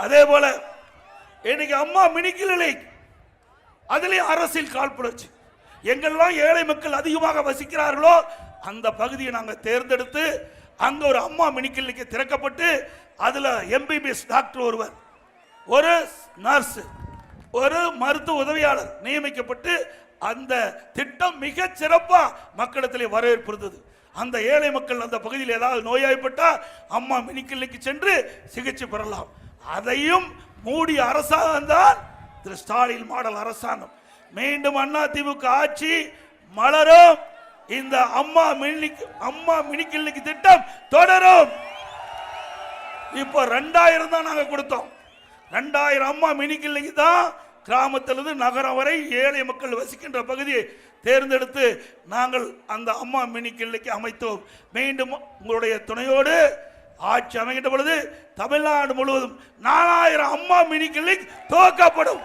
அதே போல இன்னைக்கு அம்மா மினி கிளினிக், அதுலயும் அரசியல் காழ்ப்புணர்ச்சி. எங்கெல்லாம் ஏழை மக்கள் அதிகமாக வசிக்கிறார்களோ அந்த பகுதியை நாங்கள் தேர்ந்தெடுத்து அங்க ஒரு அம்மா மினி கிளினிக் திறக்கப்பட்டு அதுல எம்பிபிஎஸ் டாக்டர் ஒருவர், ஒரு நர்ஸ், ஒரு மருத்துவ உதவியாளர் நியமிக்கப்பட்டு அந்த திட்டம் மிக சிறப்பா மக்களிடத்திலே வரவேற்பு இருந்தது. அந்த ஏழை மக்கள் அந்த பகுதியில் ஏதாவது நோயாய்ப்பட்டா அம்மா மினி கிளினிக்கு சென்று சிகிச்சை பெறலாம். அதையும் மூடிய அரசாங்கம் தான் திரு ஸ்டாலின் மாடல் அரசாங்கம். மீண்டும் அதிமுக ஆட்சி மலரும். இந்த அம்மா மினி கிளினிக் திட்டம் தொடரும். இப்போ 2000 தான் நாங்க கொடுத்தோம். 2000 அம்மா மினி கிளினிக் தான் கிராமத்திலிருந்து நகரம் வரை ஏழை மக்கள் வசிக்கின்ற பகுதியை தேர்ந்தெடுத்து நாங்கள் அந்த அம்மா மினி கிளினிக் அமைத்தோம். மீண்டும் உங்களுடைய துணையோடு ஆட்சி அமைகின்ற பொழுது தமிழ்நாடு முழுவதும் 4000 அம்மா மினி கிளினிக் துவக்கப்படும்.